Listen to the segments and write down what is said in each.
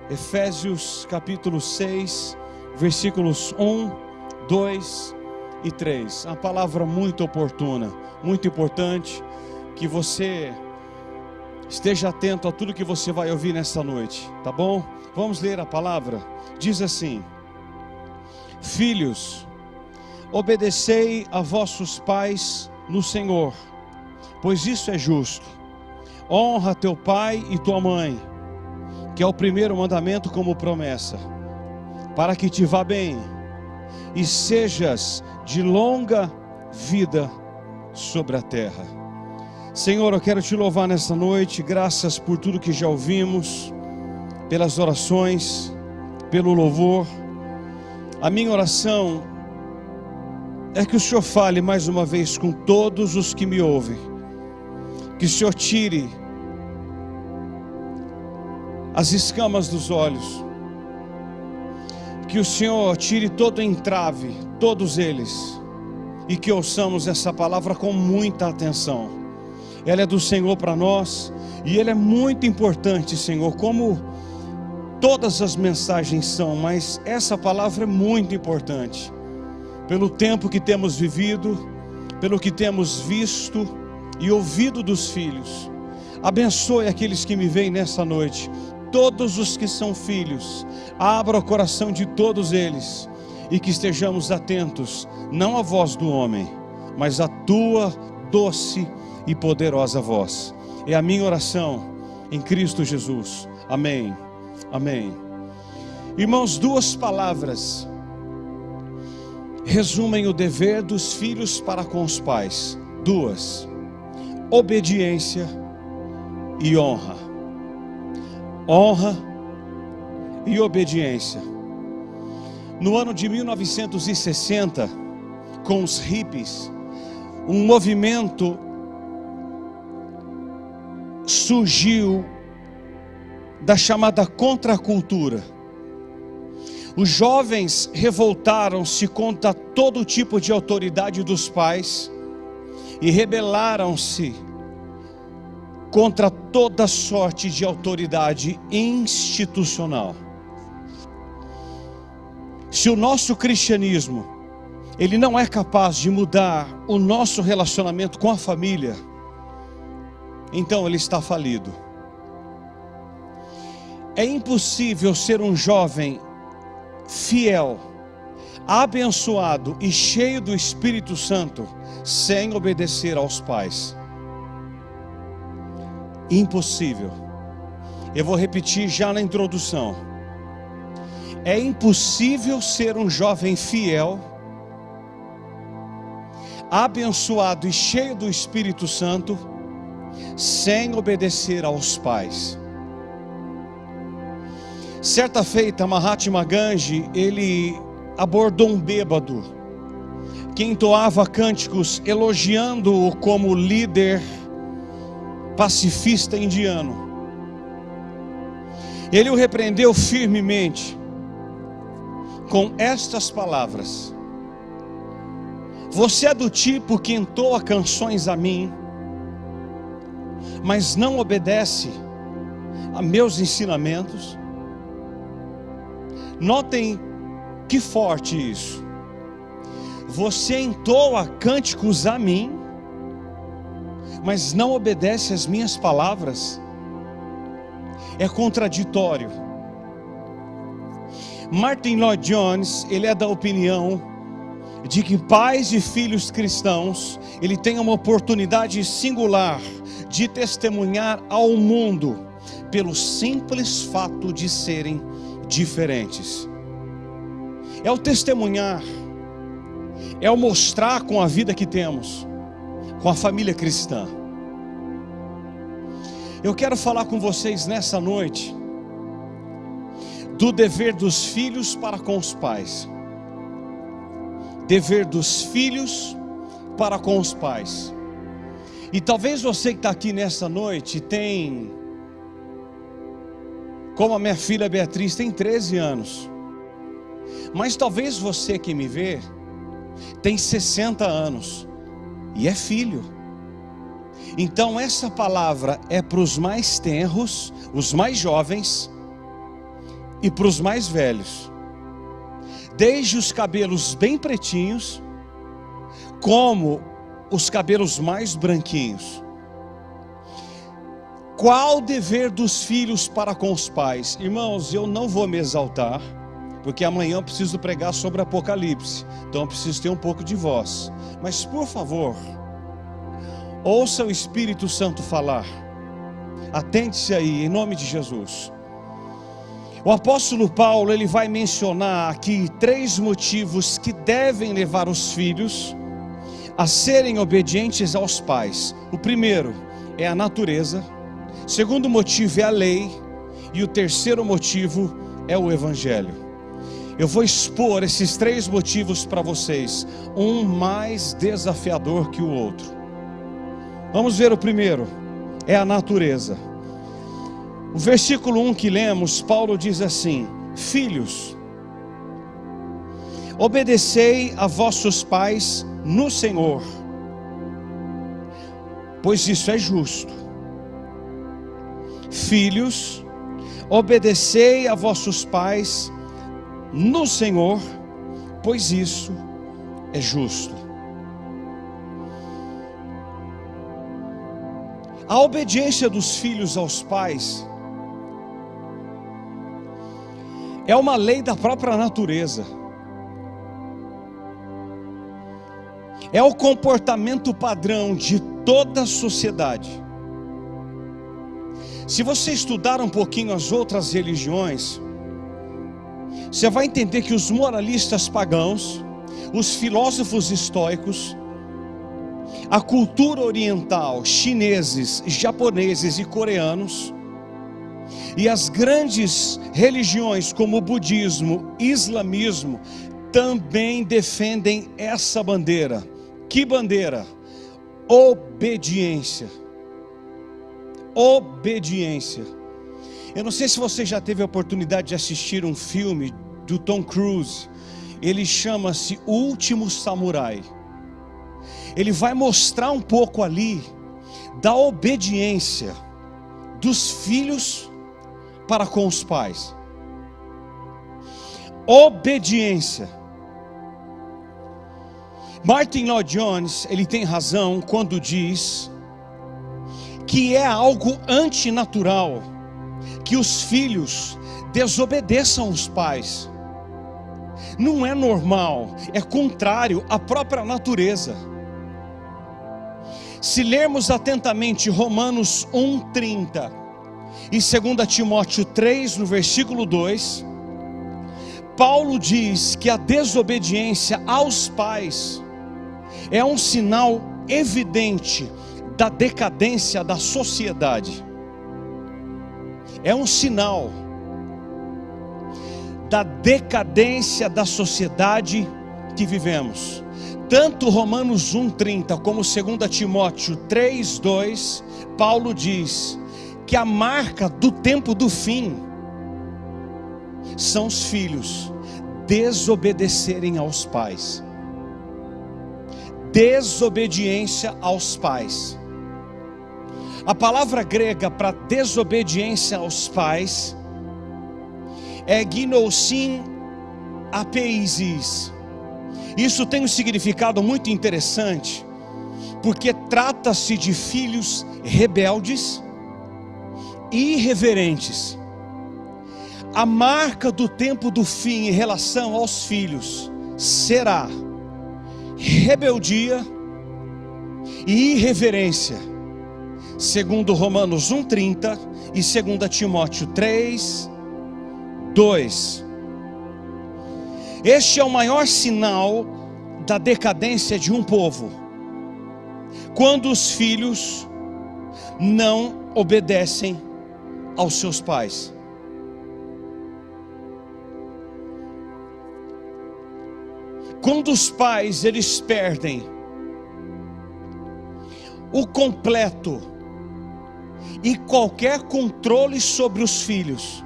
Efésios capítulo 6, versículos 1, 2 e 3. Uma palavra muito oportuna, muito importante, que você esteja atento a tudo que você vai ouvir nessa noite, tá bom? Vamos ler a palavra. Diz assim: Filhos, obedecei a vossos pais no Senhor, pois isso é justo. Honra teu pai e tua mãe, que é o primeiro mandamento como promessa, para que te vá bem e sejas de longa vida sobre a terra. Senhor, eu quero te louvar nessa noite, graças por tudo que já ouvimos, pelas orações, pelo louvor. A minha oração é que o Senhor fale mais uma vez com todos os que me ouvem, que o Senhor tire as escamas dos olhos, que o Senhor tire todo entrave, todos eles, e que ouçamos essa palavra com muita atenção. Ela é do Senhor para nós, e ela é muito importante, Senhor, como todas as mensagens são, mas essa palavra é muito importante, pelo tempo que temos vivido, pelo que temos visto e ouvido dos filhos. Abençoe aqueles que me veem nessa noite, todos os que são filhos, abra o coração de todos eles, e que estejamos atentos, não à voz do homem, mas à tua doce e poderosa voz. É a minha oração em Cristo Jesus. Amém, amém. Irmãos, duas palavras resumem o dever dos filhos para com os pais. Duas: obediência e honra. Honra e obediência. No ano de 1960, com os hippies, um movimento surgiu da chamada contracultura. Os jovens revoltaram-se contra todo tipo de autoridade dos pais e rebelaram-se contra toda sorte de autoridade institucional. Se o nosso cristianismo, ele não é capaz de mudar o nosso relacionamento com a família, então ele está falido. É impossível ser um jovem fiel, abençoado e cheio do Espírito Santo sem obedecer aos pais. Impossível. Eu vou repetir já na introdução. É impossível ser um jovem fiel, abençoado e cheio do Espírito Santo sem obedecer aos pais. Certa feita, Mahatma Gandhi, ele abordou um bêbado que entoava cânticos elogiando-o como líder pacifista indiano. Ele o repreendeu firmemente com estas palavras: você é do tipo que entoa canções a mim, mas não obedece a meus ensinamentos. Notem que forte isso. Você entoa cânticos a mim, mas não obedece às minhas palavras. É contraditório. Martin Lloyd Jones, ele é da opinião de que pais e filhos cristãos, ele tem uma oportunidade singular de testemunhar ao mundo pelo simples fato de serem diferentes. É o testemunhar, é o mostrar com a vida que temos, com a família cristã. Eu quero falar com vocês nessa noite do dever dos filhos para com os pais. Dever dos filhos para com os pais. E talvez você que está aqui nessa noite tem, como a minha filha Beatriz, tem 13 anos. Mas talvez você que me vê tem 60 anos e é filho. Então essa palavra é para os mais tenros, os mais jovens, e para os mais velhos, desde os cabelos bem pretinhos, como os cabelos mais branquinhos. Qual o dever dos filhos para com os pais? Irmãos, eu não vou me exaltar, porque amanhã eu preciso pregar sobre Apocalipse, então eu preciso ter um pouco de voz. Mas por favor, ouça o Espírito Santo falar. Atente-se aí, em nome de Jesus. O apóstolo Paulo, ele vai mencionar aqui 3 motivos que devem levar os filhos a serem obedientes aos pais. O primeiro é a natureza, o segundo motivo é a lei, e o terceiro motivo é o evangelho. Eu vou expor esses 3 motivos para vocês, um mais desafiador que o outro. Vamos ver o primeiro, é a natureza. O versículo 1 que lemos, Paulo diz assim: filhos, obedecei a vossos pais no Senhor, pois isso é justo. Filhos, obedecei a vossos pais no Senhor, pois isso é justo. A obediência dos filhos aos pais é uma lei da própria natureza. É o comportamento padrão de toda a sociedade. Se você estudar um pouquinho as outras religiões, você vai entender que os moralistas pagãos, os filósofos estoicos, a cultura oriental, chineses, japoneses e coreanos, e as grandes religiões como o budismo e islamismo também defendem essa bandeira. Que bandeira? Obediência. Obediência. Eu não sei se você já teve a oportunidade de assistir um filme do Tom Cruise. Ele chama-se O Último Samurai. Ele vai mostrar um pouco ali da obediência dos filhos para com os pais. Obediência. Martin Lloyd Jones, ele tem razão quando diz que é algo antinatural que os filhos desobedeçam os pais. Não é normal, é contrário à própria natureza. Se lermos atentamente Romanos 1:30 e 2 Timóteo 3 no versículo 2, Paulo diz que a desobediência aos pais é um sinal evidente da decadência da sociedade. É um sinal da decadência da sociedade que vivemos. Tanto Romanos 1:30 como 2 Timóteo 3:2, Paulo diz que a marca do tempo do fim são os filhos desobedecerem aos pais. Desobediência aos pais. A palavra grega para desobediência aos pais é ginosin apeisis. Isso tem um significado muito interessante, porque trata-se de filhos rebeldes e irreverentes. A marca do tempo do fim em relação aos filhos será rebeldia e irreverência, segundo Romanos 1:30 e 2 Timóteo 3:2. Este é o maior sinal da decadência de um povo, quando os filhos não obedecem aos seus pais. Quando os pais eles perdem o completo e qualquer controle sobre os filhos,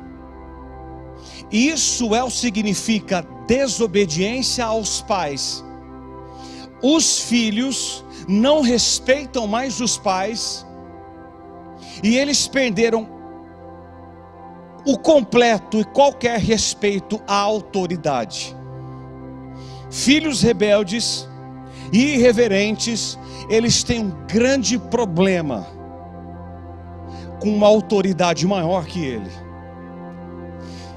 isso é o que significa desobediência aos pais. Os filhos não respeitam mais os pais, e eles perderam o completo e qualquer respeito à autoridade. Filhos rebeldes e irreverentes, eles têm um grande problema com uma autoridade maior que ele.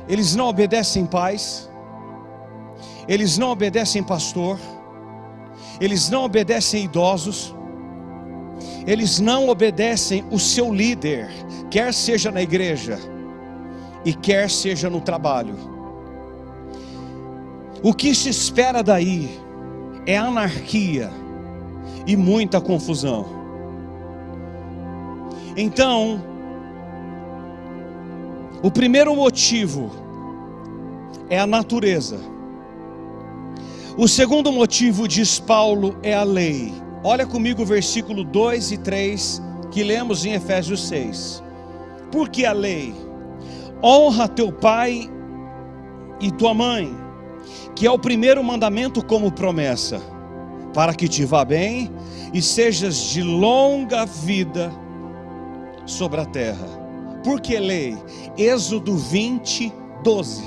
Eles não obedecem pais, eles não obedecem pastor, eles não obedecem idosos, eles não obedecem o seu líder, quer seja na igreja e quer seja no trabalho. O que se espera daí é anarquia e muita confusão. Então, o primeiro motivo é a natureza. O segundo motivo, diz Paulo, é a lei. Olha comigo o versículo 2 e 3 que lemos em Efésios 6. Porque a lei: honra teu pai e tua mãe, que é o primeiro mandamento como promessa, para que te vá bem e sejas de longa vida sobre a terra. Por que lei? Êxodo 20, 12.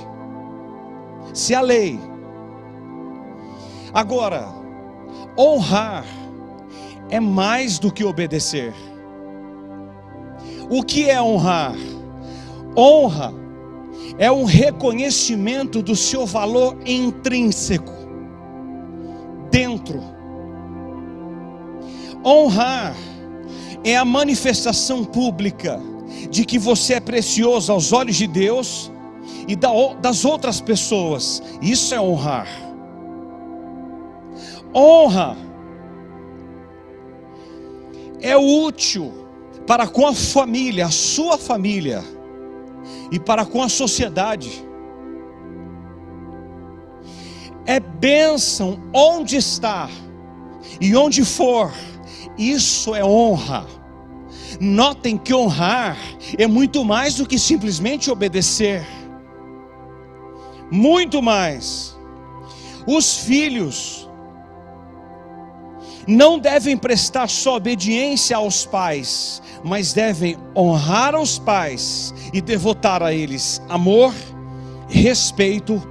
Se a lei. Agora, honrar é mais do que obedecer. O que é honrar? Honra é um reconhecimento do seu valor intrínseco, dentro. Honrar é a manifestação pública de que você é precioso aos olhos de Deus e das outras pessoas. Isso é honrar. Honra é útil para com a família, a sua família, e para com a sociedade. É bênção onde está e onde for. Isso é honra. Notem que honrar é muito mais do que simplesmente obedecer. Muito mais. Os filhos não devem prestar só obediência aos pais, mas devem honrar os pais e devotar a eles amor, respeito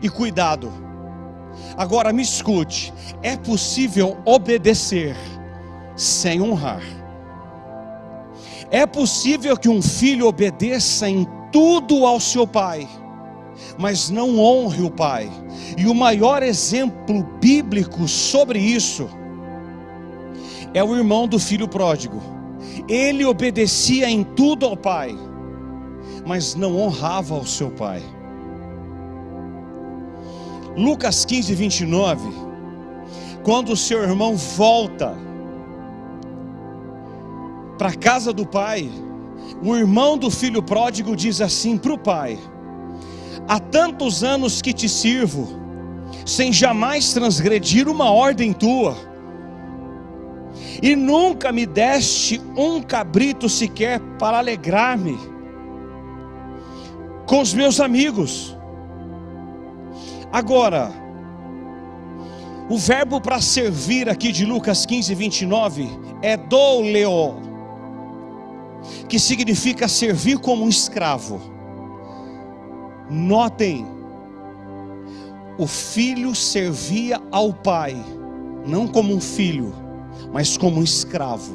e cuidado. Agora me escute, é possível obedecer sem honrar. É possível que um filho obedeça em tudo ao seu pai, mas não honre o pai. E o maior exemplo bíblico sobre isso é o irmão do filho pródigo. Ele obedecia em tudo ao pai, mas não honrava o seu pai. Lucas 15, 29, quando o seu irmão volta para a casa do pai, o irmão do filho pródigo diz assim para o pai: há tantos anos que te sirvo, sem jamais transgredir uma ordem tua, e nunca me deste um cabrito sequer para alegrar-me com os meus amigos. Agora, o verbo para servir aqui de Lucas 15, 29 é douleo, que significa servir como um escravo. Notem, o filho servia ao pai, não como um filho, mas como um escravo.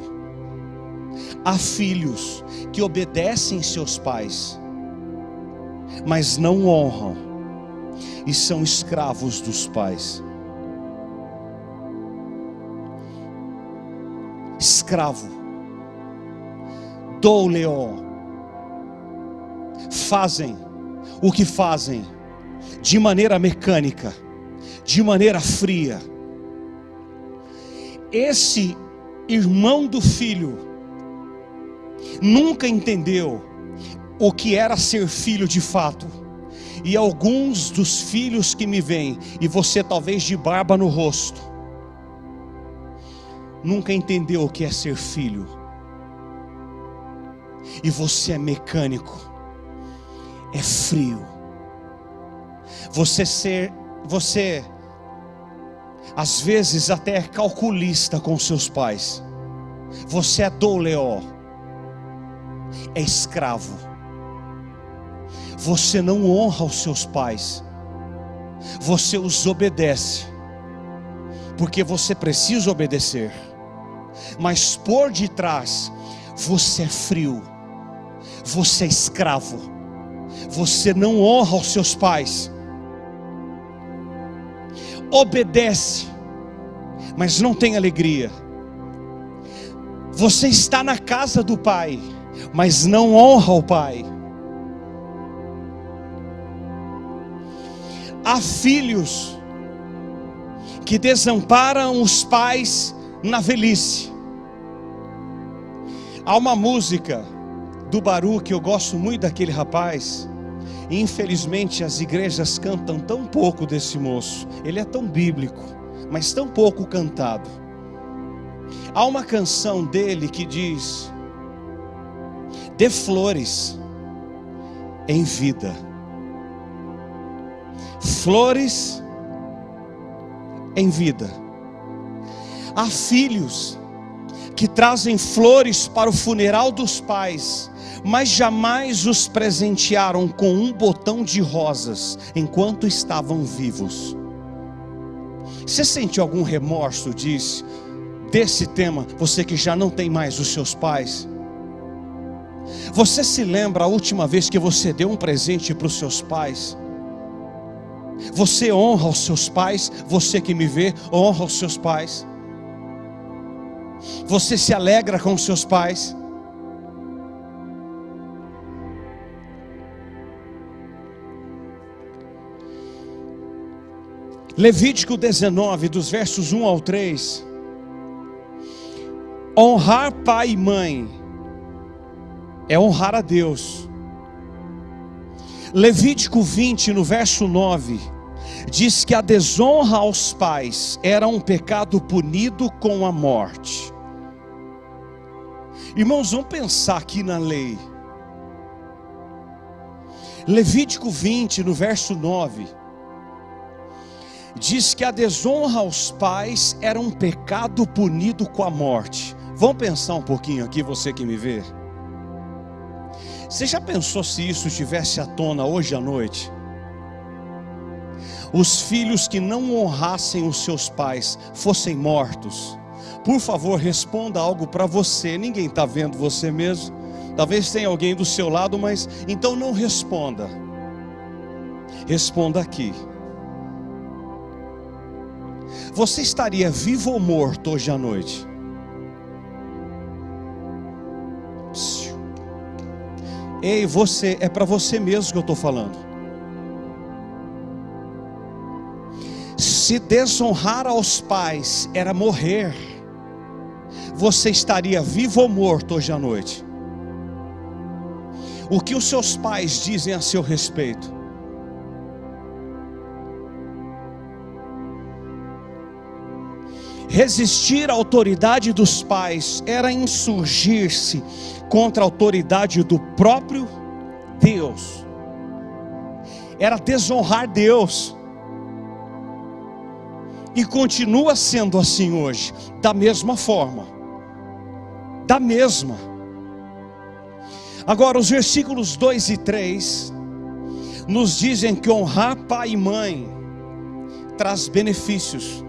Há filhos que obedecem seus pais, mas não honram e são escravos dos pais. Escravo, douleo, fazem o que fazem de maneira mecânica, de maneira fria. Esse irmão do filho nunca entendeu o que era ser filho de fato. E alguns dos filhos que me veem, e você talvez de barba no rosto, nunca entendeu o que é ser filho. E você é mecânico, é frio. Você às vezes até é calculista com seus pais. Você é douleo, é escravo. você não honra os seus pais, você os obedece, porque você precisa obedecer, mas por detrás, você é frio, você é escravo, você não honra os seus pais, obedece, mas não tem alegria. Você está na casa do pai, mas não honra o pai. Há filhos que desamparam os pais na velhice. Há uma música do Baru que eu gosto muito daquele rapaz, e infelizmente as igrejas cantam tão pouco desse moço. Ele é tão bíblico, mas tão pouco cantado. Há uma canção dele que diz: dê flores em vida, flores em vida. Há filhos que trazem flores para o funeral dos pais, mas jamais os presentearam com um botão de rosas enquanto estavam vivos. Você sente algum remorso desse tema, você que já não tem mais os seus pais? Você se lembra a última vez que você deu um presente para os seus pais? Você honra os seus pais? Você que me vê, honra os seus pais? Você se alegra com os seus pais? Levítico 19, dos versos 1 ao 3. Honrar pai e mãe é honrar a Deus. Levítico 20, no verso 9, diz que a desonra aos pais era um pecado punido com a morte. Irmãos, vamos pensar aqui na lei. Levítico 20, no verso 9, diz que a desonra aos pais era um pecado punido com a morte. Vamos pensar um pouquinho aqui, você que me vê. Você já pensou se isso estivesse à tona hoje à noite? Os filhos que não honrassem os seus pais fossem mortos. Por favor, responda algo para você. Ninguém está vendo você mesmo. Talvez tenha alguém do seu lado, mas então não responda. Responda aqui. Você estaria vivo ou morto hoje à noite? Ei, você, é para você mesmo que eu estou falando. Se desonrar aos pais era morrer, você estaria vivo ou morto hoje à noite? O que os seus pais dizem a seu respeito? Resistir à autoridade dos pais era insurgir-se contra a autoridade do próprio Deus. Era desonrar Deus. E continua sendo assim hoje, da mesma forma. Da mesma. Agora os versículos 2 e 3 nos dizem que honrar pai e mãe traz benefícios.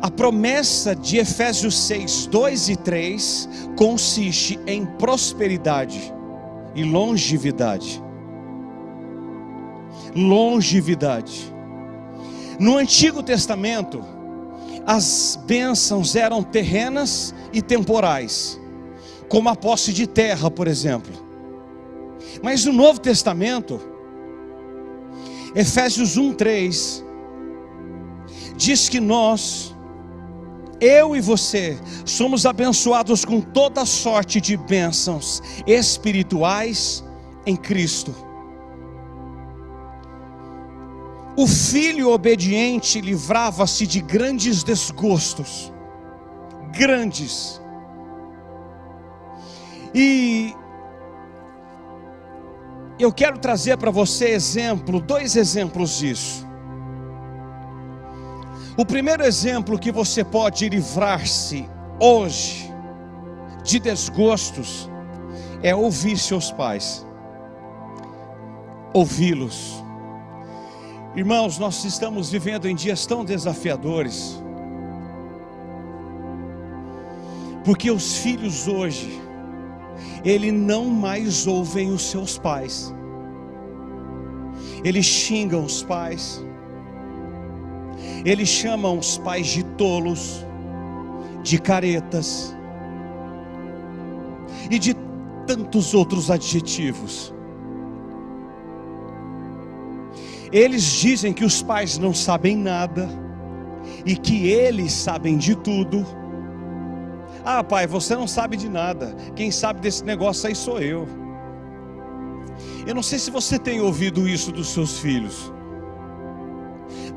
A promessa de Efésios 6, 2 e 3 consiste em prosperidade e longevidade. Longevidade. No Antigo Testamento, as bênçãos eram terrenas e temporais, como a posse de terra, por exemplo. Mas no Novo Testamento, Efésios 1, 3, diz que nós, eu e você, somos abençoados com toda sorte de bênçãos espirituais em Cristo. O filho obediente livrava-se de grandes desgostos, grandes. E eu quero trazer para você dois exemplos disso. O primeiro exemplo que você pode livrar-se hoje de desgostos é ouvir seus pais. ouvi-los. Irmãos, nós estamos vivendo em dias tão desafiadores, porque os filhos hoje, eles não mais ouvem os seus pais, eles xingam os pais, eles chamam os pais de tolos, de caretas e de tantos outros adjetivos. Eles dizem que os pais não sabem nada e que eles sabem de tudo. Ah, pai, você não sabe de nada, quem sabe desse negócio aí sou eu. Eu não sei se você tem ouvido isso dos seus filhos,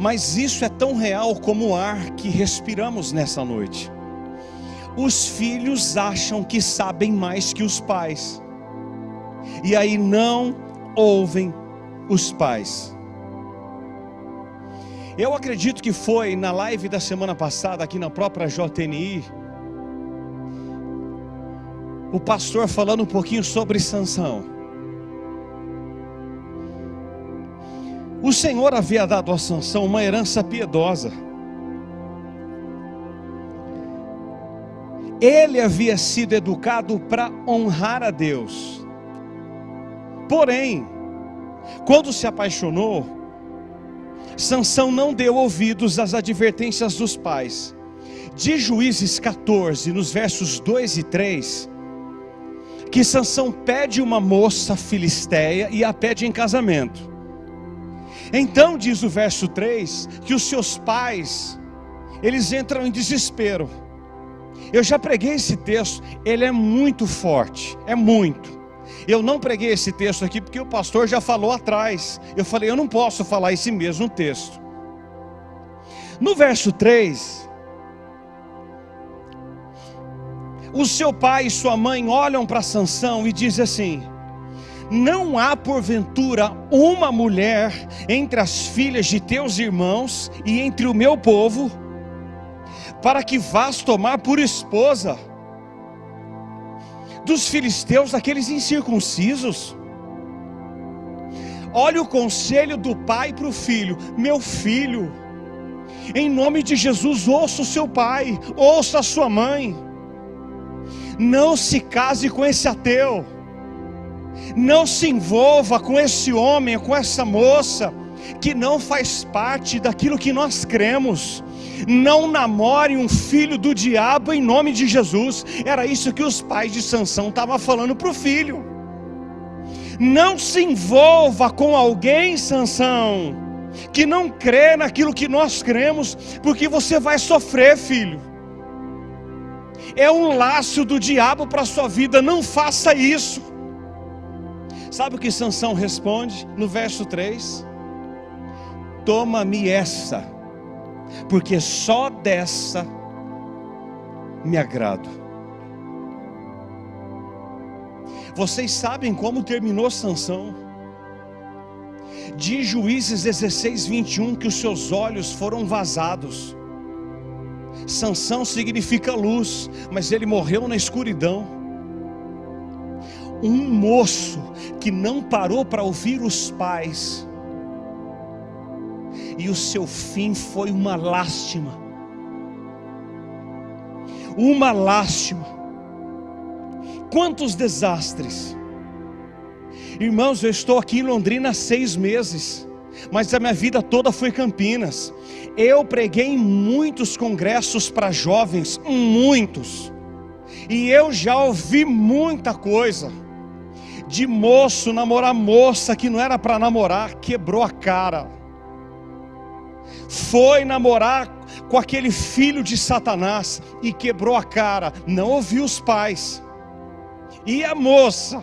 mas isso é tão real como o ar que respiramos nessa noite. Os filhos acham que sabem mais que os pais, e aí não ouvem os pais. Eu acredito que foi na live da semana passada, aqui na própria JNI, o pastor falando um pouquinho sobre Sansão. O Senhor havia dado a Sansão uma herança piedosa. Ele havia sido educado para honrar a Deus. Porém, quando se apaixonou, Sansão não deu ouvidos às advertências dos pais. De Juízes 14, nos versos 2 e 3, que Sansão pede uma moça filisteia e a pede em casamento. Então diz o verso 3, que os seus pais, eles entram em desespero. Eu já preguei esse texto, ele é muito forte, é muito. Eu não preguei esse texto aqui porque o pastor já falou atrás. Eu falei, eu não posso falar esse mesmo texto. No verso 3, o seu pai e sua mãe olham para Sansão e dizem assim: não há porventura uma mulher entre as filhas de teus irmãos e entre o meu povo, para que vás tomar por esposa dos filisteus, daqueles incircuncisos? Olha o conselho do pai para o filho: meu filho, em nome de Jesus, ouça o seu pai, ouça a sua mãe, não se case com esse ateu, não se envolva com esse homem, com essa moça, que não faz parte daquilo que nós cremos. Não namore um filho do diabo em nome de Jesus. Era isso que os pais de Sansão estavam falando para o filho. Não se envolva com alguém, Sansão, que não crê naquilo que nós cremos, porque você vai sofrer, filho. É um laço do diabo para a sua vida, não faça isso. Sabe o que Sansão responde no verso 3? Toma-me essa, porque só dessa me agrado. Vocês sabem como terminou Sansão? De Juízes 16, 21, que os seus olhos foram vazados. Sansão significa luz, mas ele morreu na escuridão. Um moço que não parou para ouvir os pais, e o seu fim foi uma lástima. Uma lástima. Quantos desastres. Irmãos, eu estou aqui em Londrina há 6 meses, mas a minha vida toda foi Campinas. Eu preguei em muitos congressos para jovens, muitos, e eu já ouvi muita coisa. De moço namorar moça que não era para namorar, quebrou a cara. Foi namorar com aquele filho de Satanás e quebrou a cara, não ouviu os pais. E a moça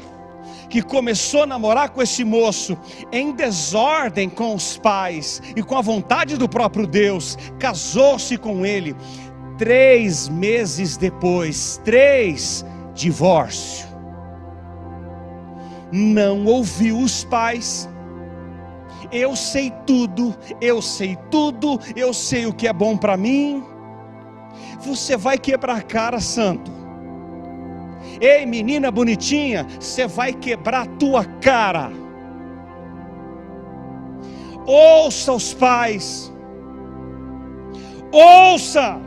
que começou a namorar com esse moço em desordem com os pais e com a vontade do próprio Deus, casou-se com ele. 3 meses depois, 3, divórcio. Não ouviu os pais. Eu sei tudo, eu sei tudo, eu sei o que é bom para mim. Você vai quebrar a cara, santo. Ei, menina bonitinha, você vai quebrar a tua cara. Ouça os pais. Ouça.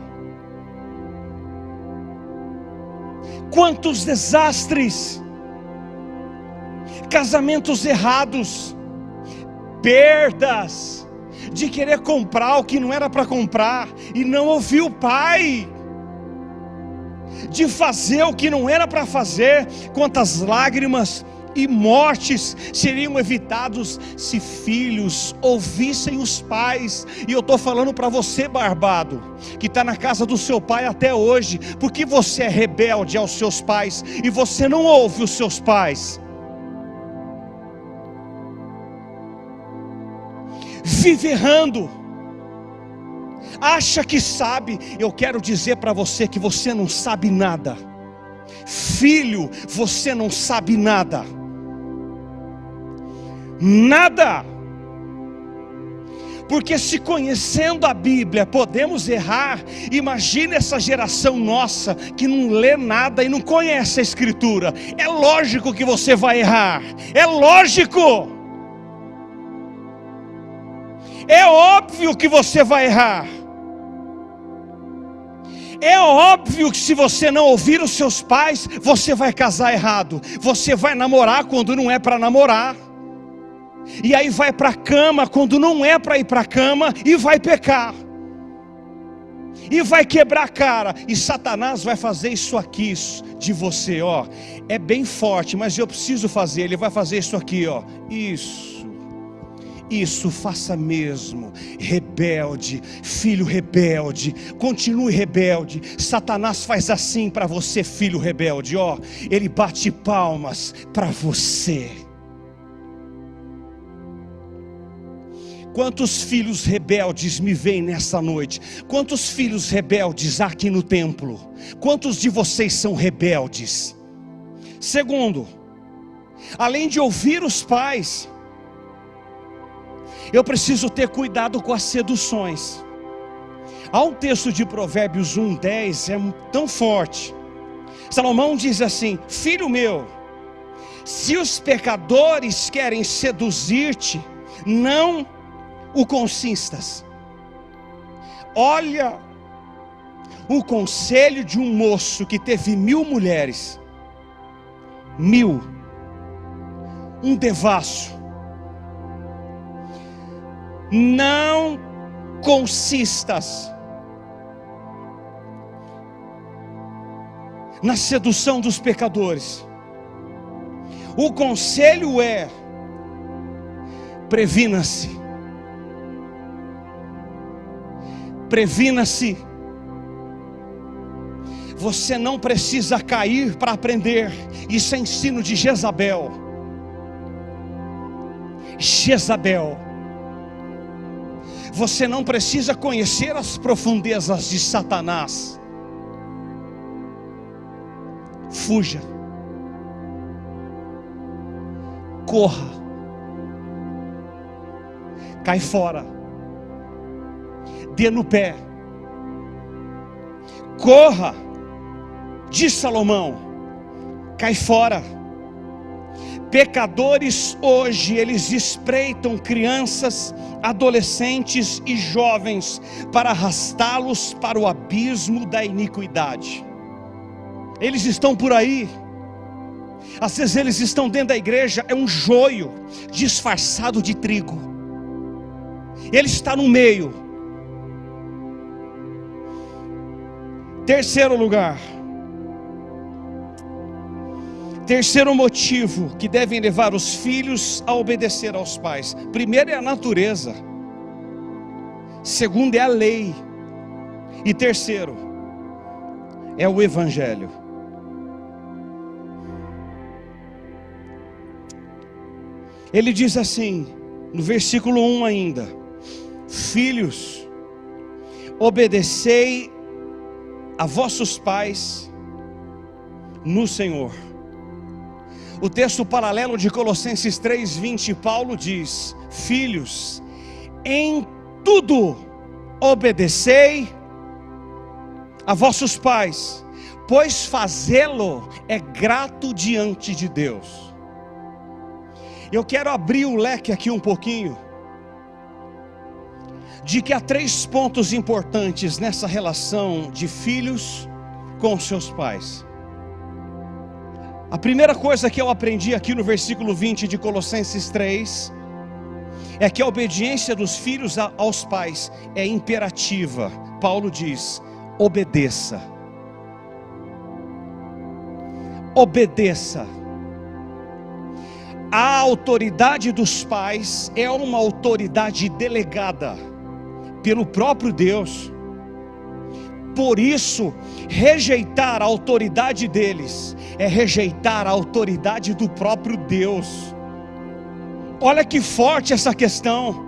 Quantos desastres, casamentos errados, perdas, de querer comprar o que não era para comprar e não ouvir o pai, de fazer o que não era para fazer. Quantas lágrimas e mortes seriam evitados se filhos ouvissem os pais. E eu estou falando para você, barbado, que está na casa do seu pai até hoje, porque você é rebelde aos seus pais e você não ouve os seus pais. Vive errando, acha que sabe. Eu quero dizer para você que você não sabe nada. Filho, você não sabe nada. Nada. Porque se conhecendo a Bíblia podemos errar, imagine essa geração nossa que não lê nada e não conhece a Escritura. É lógico que você vai errar. É lógico. É óbvio que você vai errar. É óbvio que se você não ouvir os seus pais, você vai casar errado. Você vai namorar quando não é para namorar. E aí vai para a cama quando não é para ir para a cama e vai pecar. E vai quebrar a cara. E Satanás vai fazer isso aqui de você, ó. É bem forte, mas eu preciso fazer. Ele vai fazer isso aqui, ó. Isso, faça mesmo. Rebelde, filho rebelde, continue rebelde. Satanás faz assim para você, filho rebelde, ó. Ele bate palmas para você. Quantos filhos rebeldes me veem nessa noite? Quantos filhos rebeldes há aqui no templo? Quantos de vocês são rebeldes? Segundo, além de ouvir os pais, eu preciso ter cuidado com as seduções. Há um texto de Provérbios 1:10, é tão forte. Salomão diz assim: filho meu, se os pecadores querem seduzir-te, não o consistas. Olha o conselho de um moço que teve 1000 mulheres. 1000, um devasso. Não consistas na sedução dos pecadores. O conselho é: previna-se. Previna-se. Você não precisa cair para aprender. Isso é ensino de Jezabel. Jezabel. Você não precisa conhecer as profundezas de Satanás. Fuja. Corra. Cai fora. Dê no pé. Corra. Diz Salomão: cai fora. Pecadores hoje, eles espreitam crianças, adolescentes e jovens para arrastá-los para o abismo da iniquidade. Eles estão por aí. Às vezes eles estão dentro da igreja, é um joio disfarçado de trigo. Ele está no meio. Terceiro lugar. Terceiro motivo que devem levar os filhos a obedecer aos pais. Primeiro é a natureza. Segundo é a lei. E terceiro é o evangelho. Ele diz assim, no versículo 1 ainda: filhos, obedecei a vossos pais no Senhor. O texto paralelo de Colossenses 3:20, Paulo diz: filhos, em tudo obedecei a vossos pais, pois fazê-lo é grato diante de Deus. Eu quero abrir o leque aqui um pouquinho. de que há 3 pontos importantes nessa relação de filhos com seus pais. A primeira coisa que eu aprendi aqui no versículo 20 de Colossenses 3 é que a obediência dos filhos aos pais é imperativa. Paulo diz: obedeça. Obedeça. A autoridade dos pais é uma autoridade delegada pelo próprio Deus. Por isso, rejeitar a autoridade deles é rejeitar a autoridade do próprio Deus. Olha que forte essa questão.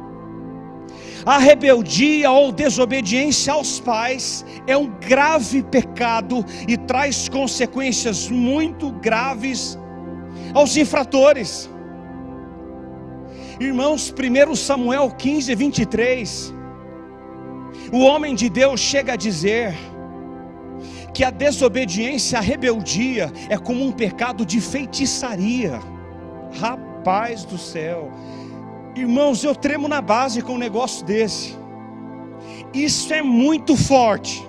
A rebeldia ou desobediência aos pais é um grave pecado e traz consequências muito graves aos infratores. Irmãos, 1 Samuel 15, 23, o homem de Deus chega a dizer que a desobediência, a rebeldia é como um pecado de feitiçaria. Rapaz do céu, irmãos, eu tremo na base com um negócio desse. Isso é muito forte,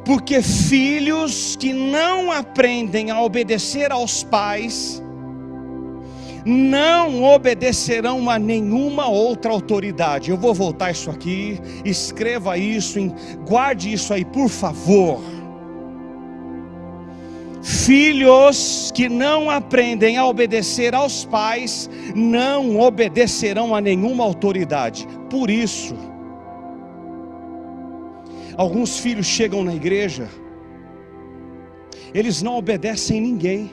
porque filhos que não aprendem a obedecer aos pais não obedecerão a nenhuma outra autoridade. Eu vou voltar isso aqui, escreva isso, guarde isso aí, por favor. Filhos que não aprendem a obedecer aos pais não obedecerão a nenhuma autoridade. Por isso, alguns filhos chegam na igreja, eles não obedecem ninguém.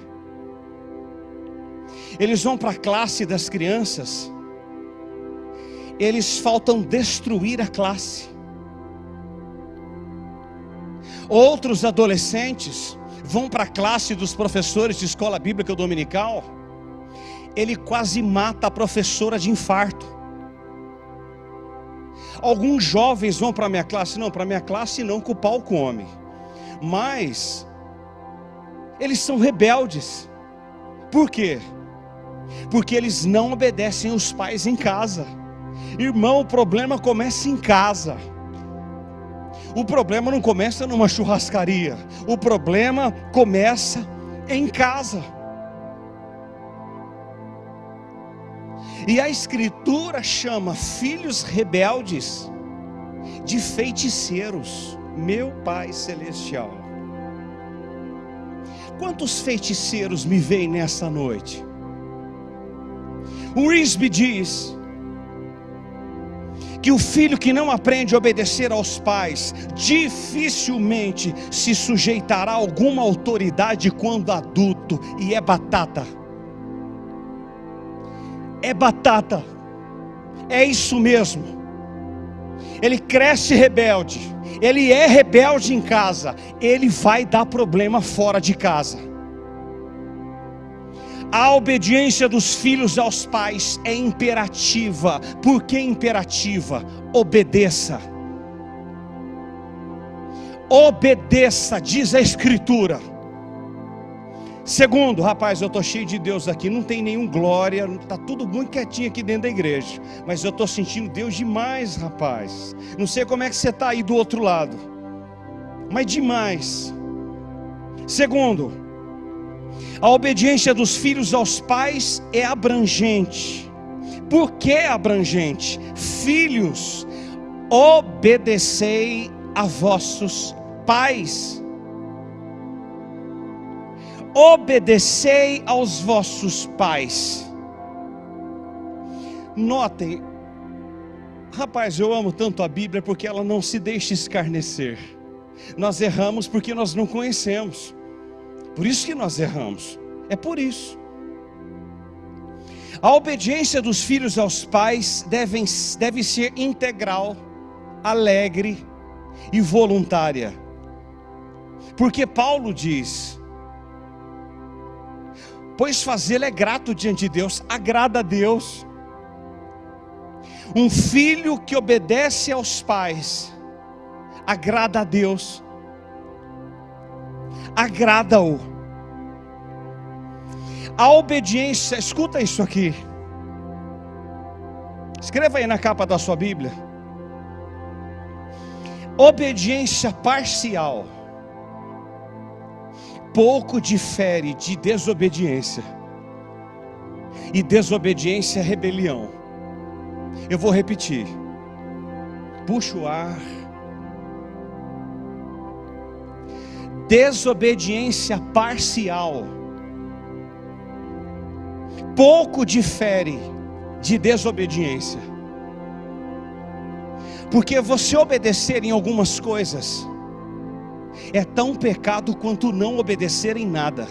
Eles vão para a classe das crianças, eles faltam destruir a classe. Outros adolescentes vão para a classe dos professores de escola bíblica dominical, ele quase mata a professora de infarto. Alguns jovens vão para a minha classe, não, para a minha classe não, que o pau come, mas eles são rebeldes. Por quê? Porque eles não obedecem os pais em casa. Irmão, o problema começa em casa. O problema não começa numa churrascaria. O problema começa em casa. E a Escritura chama filhos rebeldes de feiticeiros. Meu Pai Celestial, quantos feiticeiros me veem nessa noite? O Risby diz que o filho que não aprende a obedecer aos pais dificilmente se sujeitará a alguma autoridade quando adulto. E é batata. É batata. É isso mesmo. Ele cresce rebelde. Ele é rebelde em casa. Ele vai dar problema fora de casa. A obediência dos filhos aos pais é imperativa. Por que imperativa? Obedeça. Obedeça, diz a Escritura. Segundo, rapaz, eu estou cheio de Deus aqui, não tem nenhum glória, está tudo muito quietinho aqui dentro da igreja, mas eu estou sentindo Deus demais, rapaz. Não sei como é que você está aí do outro lado, mas demais. Segundo, a obediência dos filhos aos pais é abrangente. Por que abrangente? Filhos, obedecei a vossos pais. Obedecei aos vossos pais. Notem, rapaz, eu amo tanto a Bíblia porque ela não se deixa escarnecer. Nós erramos porque nós não conhecemos. Por isso que nós erramos. É por isso. A obediência dos filhos aos pais deve ser integral, alegre e voluntária. Porque Paulo diz: pois fazê-lo é grato diante de Deus, agrada a Deus. Um filho que obedece aos pais agrada a Deus, agrada-o. A obediência, escuta isso aqui. Escreva aí na capa da sua Bíblia. Obediência parcial pouco difere de desobediência. E desobediência é rebelião. Eu vou repetir. Puxa o ar. Desobediência parcial pouco difere de desobediência. Porque você obedecer em algumas coisas é tão pecado quanto não obedecer em nada.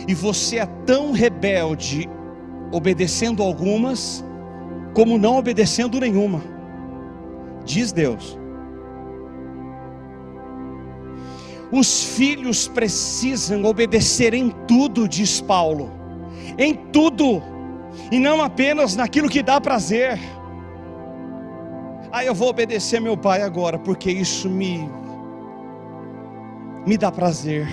E você é tão rebelde obedecendo algumas como não obedecendo nenhuma, diz Deus. Os filhos precisam obedecer em tudo, diz Paulo, em tudo, e não apenas naquilo que dá prazer. Eu vou obedecer meu pai agora, porque isso me dá prazer.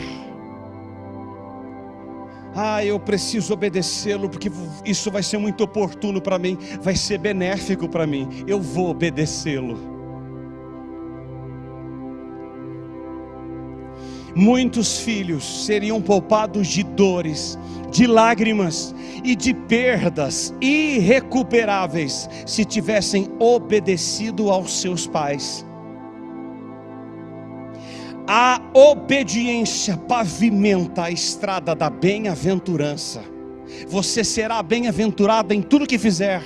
Eu preciso obedecê-lo, porque isso vai ser muito oportuno para mim, vai ser benéfico para mim, eu vou obedecê-lo. Muitos filhos seriam poupados de dores, de lágrimas e de perdas irrecuperáveis se tivessem obedecido aos seus pais. A obediência pavimenta a estrada da bem-aventurança. Você será bem-aventurado em tudo que fizer,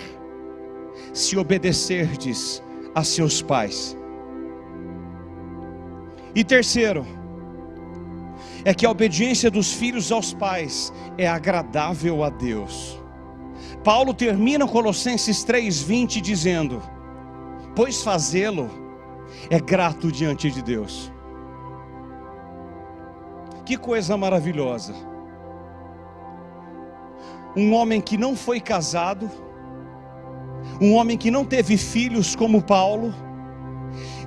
se obedecerdes a seus pais. E terceiro, é que a obediência dos filhos aos pais é agradável a Deus. Paulo termina Colossenses 3:20 dizendo: pois fazê-lo é grato diante de Deus. Que coisa maravilhosa. Um homem que não foi casado, um homem que não teve filhos como Paulo,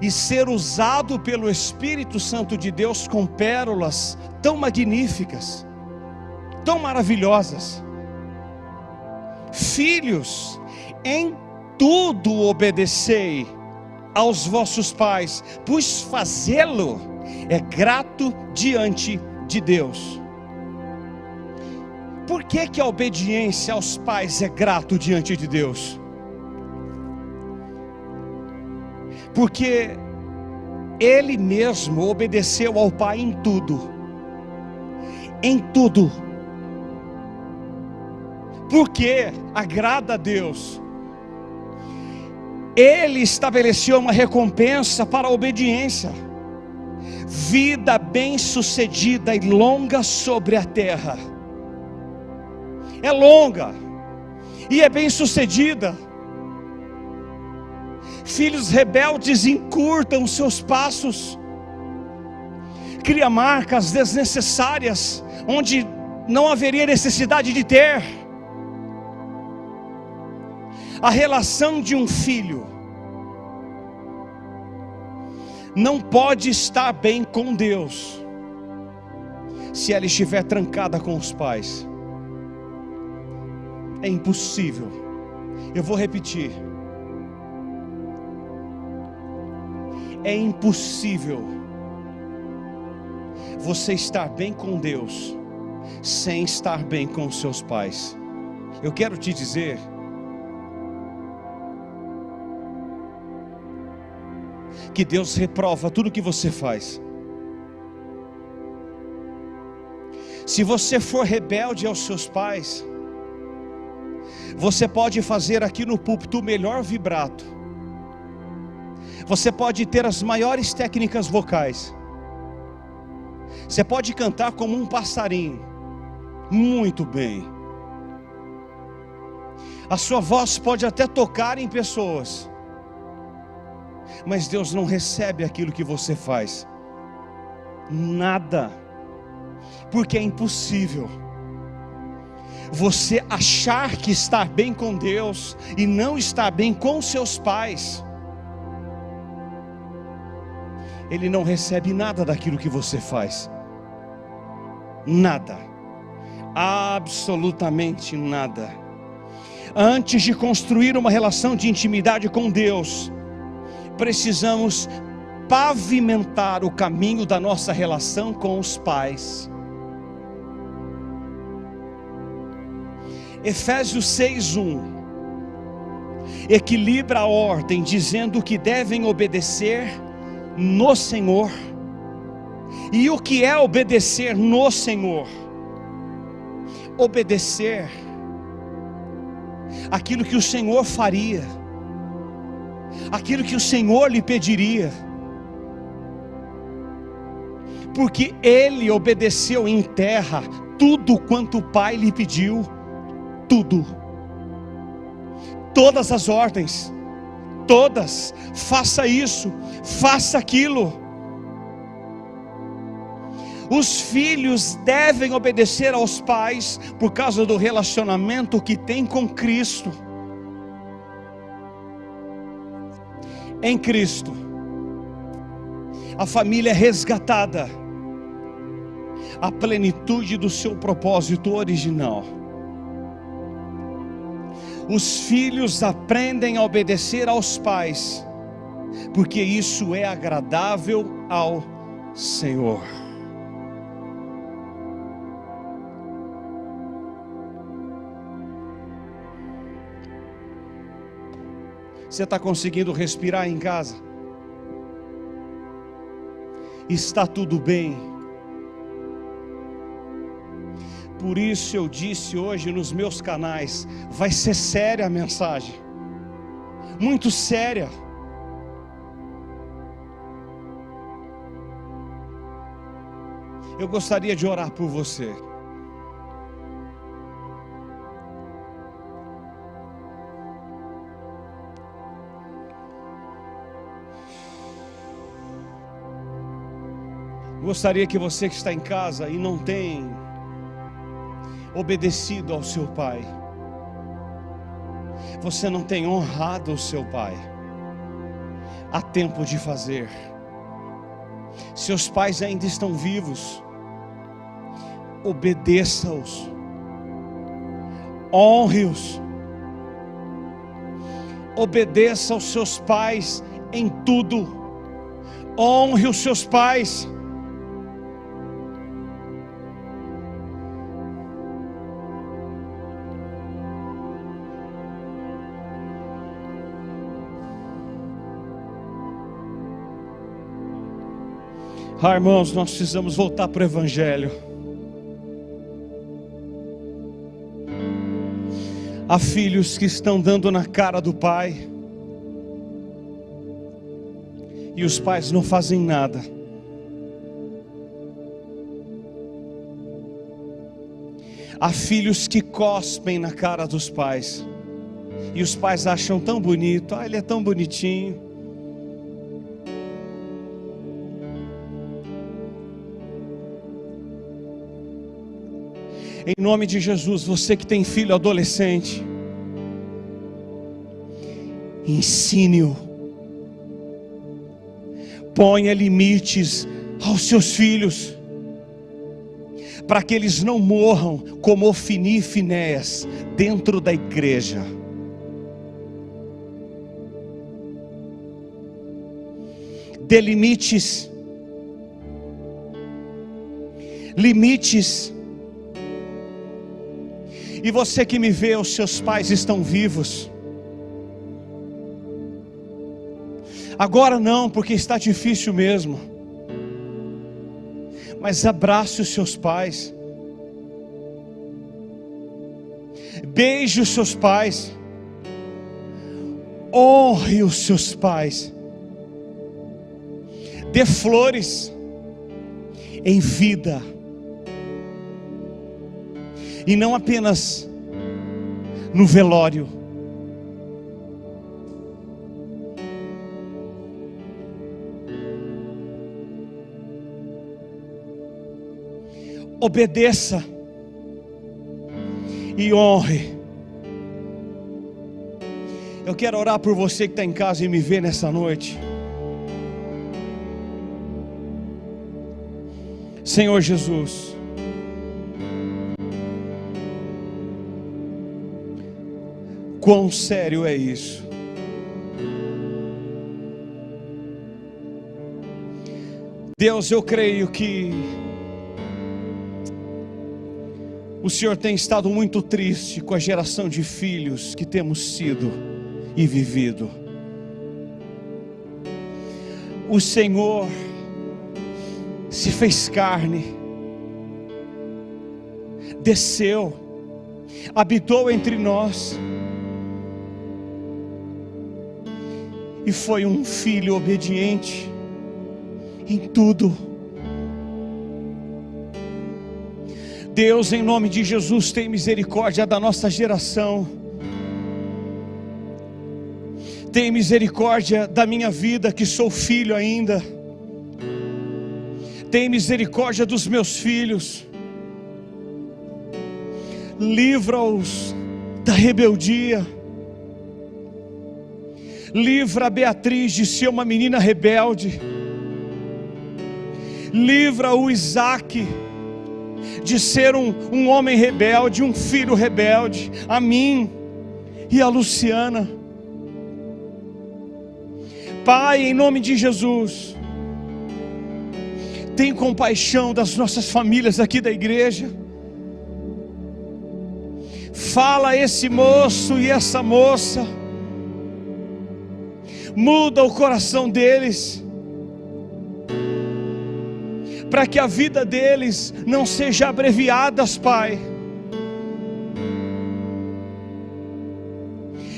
e ser usado pelo Espírito Santo de Deus com pérolas tão magníficas, tão maravilhosas. Filhos, em tudo obedecei aos vossos pais, pois fazê-lo é grato diante de Deus. Por que a obediência aos pais é grato diante de Deus? Porque ele mesmo obedeceu ao pai em tudo. Em tudo. Porque agrada a Deus. Ele estabeleceu uma recompensa para a obediência. Vida bem-sucedida e longa sobre a terra. É longa e é bem-sucedida. Filhos rebeldes encurtam seus passos, cria marcas desnecessárias, onde não haveria necessidade de ter. A relação de um filho não pode estar bem com Deus, se ela estiver trancada com os pais. É impossível. Eu vou repetir. É impossível você estar bem com Deus sem estar bem com os seus pais. Eu quero te dizer que Deus reprova tudo que você faz. Se você for rebelde aos seus pais, você pode fazer aqui no púlpito o melhor vibrato, você pode ter as maiores técnicas vocais, você pode cantar como um passarinho, muito bem, a sua voz pode até tocar em pessoas, mas Deus não recebe aquilo que você faz, nada, porque é impossível você achar que está bem com Deus e não estar bem com seus pais. Ele não recebe nada daquilo que você faz, nada, absolutamente nada. Antes de construir uma relação de intimidade com Deus, precisamos pavimentar o caminho da nossa relação com os pais. Efésios 6:1 equilibra a ordem, dizendo que devem obedecer no Senhor. E o que é obedecer no Senhor? Obedecer aquilo que o Senhor faria, aquilo que o Senhor lhe pediria, porque Ele obedeceu em terra tudo quanto o Pai lhe pediu, tudo, todas as ordens, todas, faça isso, faça aquilo. Os filhos devem obedecer aos pais por causa do relacionamento que tem com Cristo. Em Cristo, a família é resgatada à plenitude do seu propósito original. Os filhos aprendem a obedecer aos pais, porque isso é agradável ao Senhor. Você está conseguindo respirar em casa? Está tudo bem? Por isso eu disse hoje nos meus canais, vai ser séria a mensagem, muito séria. Eu gostaria de orar por você. Gostaria que você que está em casa e não tem obedecido ao seu pai, você não tem honrado o seu pai, há tempo de fazer. Seus pais ainda estão vivos, obedeça-os, honre-os, obedeça aos seus pais em tudo, honre os seus pais. Irmãos, nós precisamos voltar para o Evangelho. Há filhos que estão dando na cara do pai, e os pais não fazem nada. Há filhos que cospem na cara dos pais, e os pais acham tão bonito, ele é tão bonitinho. Em nome de Jesus, você que tem filho adolescente, ensine-o, ponha limites aos seus filhos, para que eles não morram como Ofni e Finéias dentro da igreja. Dê limites, E você que me vê, os seus pais estão vivos. Agora não, porque está difícil mesmo. Mas abrace os seus pais. Beije os seus pais. Honre os seus pais. Dê flores em vida. E não apenas no velório. Obedeça e honre. Eu quero orar por você que está em casa e me vê nessa noite. Senhor Jesus, Quão sério é isso? Deus, eu creio que o Senhor tem estado muito triste com a geração de filhos que temos sido e vivido. O Senhor se fez carne, desceu, habitou entre nós, e foi um filho obediente em tudo. Deus, em nome de Jesus, tem misericórdia da nossa geração. Tem misericórdia da minha vida, que sou filho ainda. Tem misericórdia dos meus filhos. Livra-os da rebeldia. Livra a Beatriz de ser uma menina rebelde. Livra o Isaac de ser um homem rebelde, um filho rebelde. A mim e a Luciana. Pai, em nome de Jesus, tem compaixão das nossas famílias aqui da igreja. Fala a esse moço e essa moça, muda o coração deles, para que a vida deles não seja abreviada, Pai.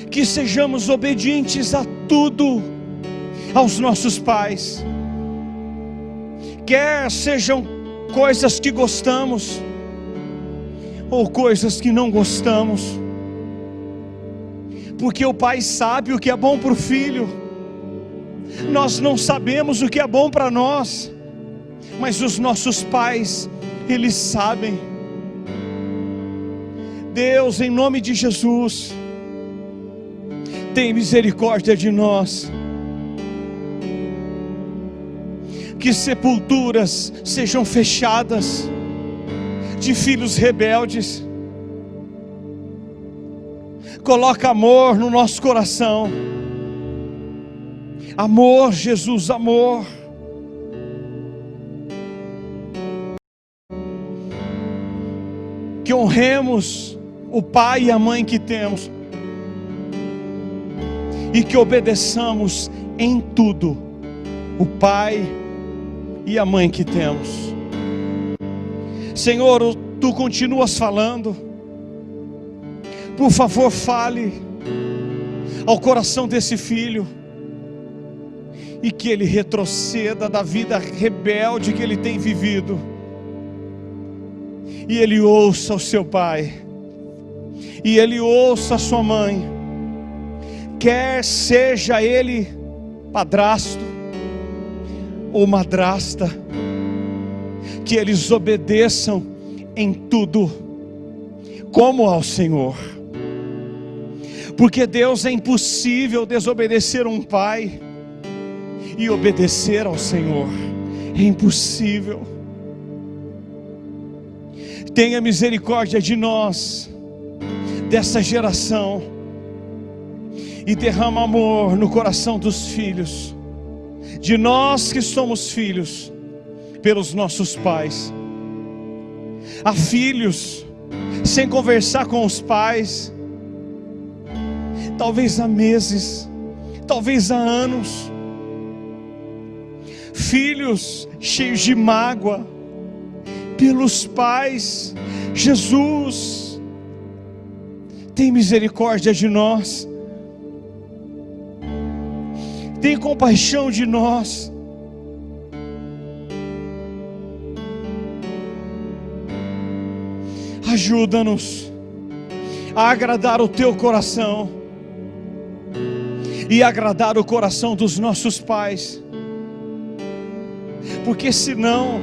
Que sejamos obedientes a tudo, aos nossos pais, quer sejam coisas que gostamos, ou coisas que não gostamos, porque o pai sabe o que é bom para o filho. Nós não sabemos o que é bom para nós, mas os nossos pais, eles sabem. Deus, em nome de Jesus, tem misericórdia de nós. Que sepulturas sejam fechadas de filhos rebeldes. Coloca amor no nosso coração. Amor, Jesus, amor. Que honremos o pai e a mãe que temos, e que obedeçamos em tudo o pai e a mãe que temos. Senhor, Tu continuas falando. Por favor, fale ao coração desse filho, e que ele retroceda da vida rebelde que ele tem vivido, e ele ouça o seu pai, e ele ouça a sua mãe, quer seja ele padrasto ou madrasta, que eles obedeçam em tudo, como ao Senhor. Porque Deus, é impossível desobedecer um pai e obedecer ao Senhor. É impossível. Tenha misericórdia de nós, dessa geração, e derrama amor no coração dos filhos, de nós que somos filhos, pelos nossos pais. Há filhos sem conversar com os pais, talvez há meses, talvez há anos. Filhos cheios de mágoa pelos pais. Jesus, tem misericórdia de nós, tem compaixão de nós. Ajuda-nos a agradar o Teu coração e agradar o coração dos nossos pais, porque senão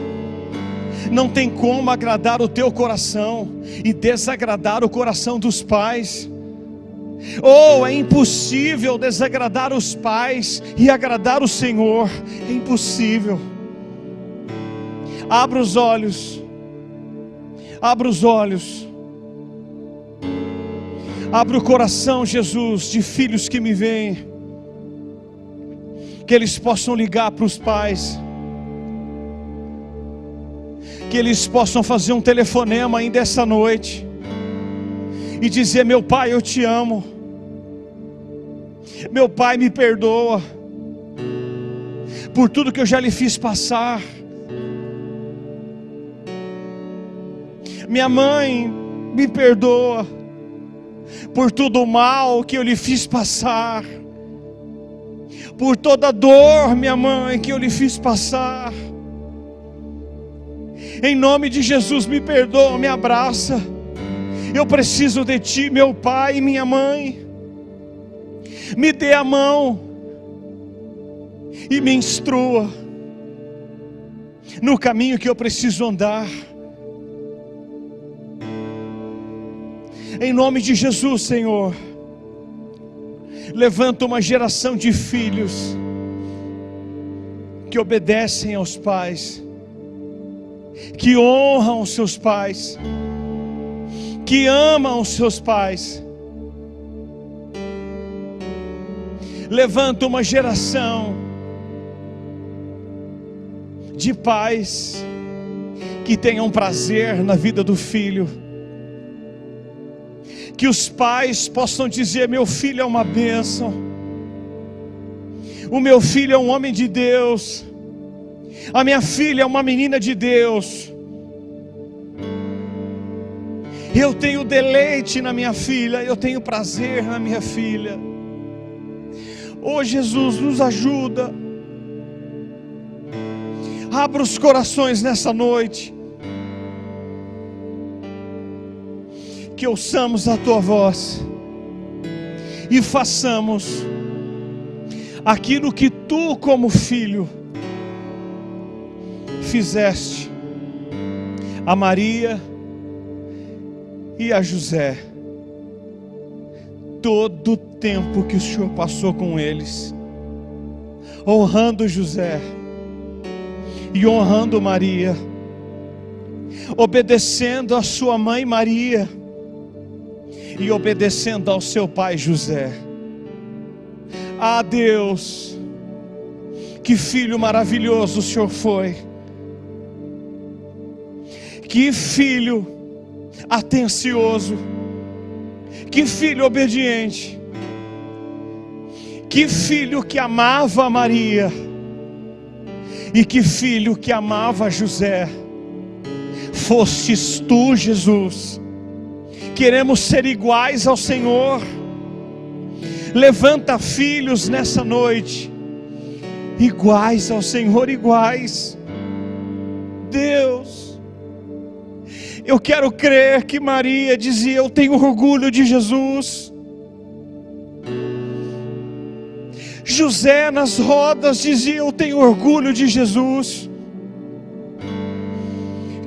não tem como agradar o Teu coração e desagradar o coração dos pais. Ou é impossível desagradar os pais e agradar o Senhor. É impossível. Abra os olhos. Abra os olhos. Abre o coração, Jesus, de filhos que me veem, que eles possam ligar para os pais, que eles possam fazer um telefonema ainda essa noite e dizer: meu pai, eu te amo, meu pai, me perdoa por tudo que eu já lhe fiz passar, minha mãe, me perdoa por todo o mal que eu lhe fiz passar, por toda a dor, minha mãe, que eu lhe fiz passar. Em nome de Jesus, me perdoa, me abraça. Eu preciso de ti, meu pai e minha mãe. Me dê a mão e me instrua no caminho que eu preciso andar. Em nome de Jesus, Senhor, levanta uma geração de filhos que obedecem aos pais, que honram os seus pais, que amam os seus pais. Levanta uma geração de pais que tenham prazer na vida do filho, que os pais possam dizer: meu filho é uma bênção, o meu filho é um homem de Deus, a minha filha é uma menina de Deus, eu tenho deleite na minha filha, eu tenho prazer na minha filha. Oh Jesus, nos ajuda, abra os corações nessa noite, que ouçamos a tua voz e façamos aquilo que tu, como filho, fizeste a Maria e a José, todo o tempo que o Senhor passou com eles, honrando José e honrando Maria, obedecendo a sua mãe Maria e obedecendo ao seu pai José. Ah, Deus, que filho maravilhoso o Senhor foi, que filho atencioso, que filho obediente, que filho que amava a Maria e que filho que amava José. Fostes tu, Jesus. Queremos ser iguais ao Senhor. Levanta filhos nessa noite, iguais ao Senhor, iguais. Deus, eu quero crer que Maria dizia: eu tenho orgulho de Jesus. José nas rodas dizia: eu tenho orgulho de Jesus.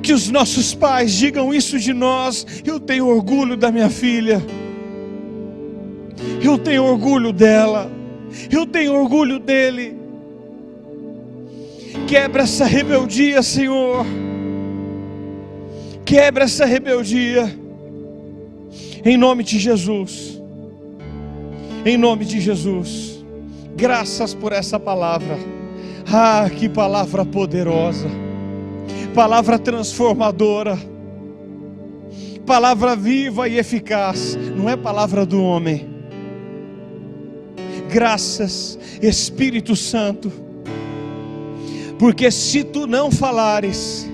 Que os nossos pais digam isso de nós: eu tenho orgulho da minha filha, eu tenho orgulho dela, eu tenho orgulho dele. Quebra essa rebeldia, Senhor, quebra essa rebeldia, em nome de Jesus, em nome de Jesus. Graças por essa palavra. Ah, que palavra poderosa, palavra transformadora, palavra viva e eficaz, não é palavra do homem. Graças, Espírito Santo, porque se tu não falares,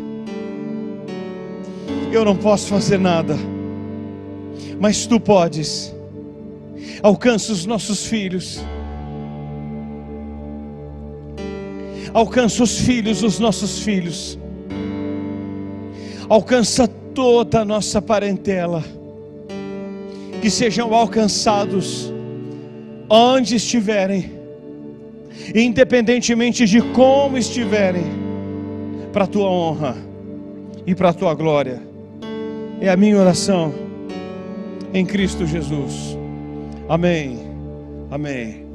eu não posso fazer nada, mas tu podes. Alcança os nossos filhos, alcança os filhos dos nossos filhos, alcança toda a nossa parentela, que sejam alcançados onde estiverem, independentemente de como estiverem, para a tua honra e para a tua glória. É a minha oração em Cristo Jesus. Amém. Amém.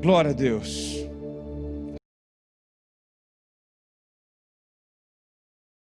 Glória a Deus.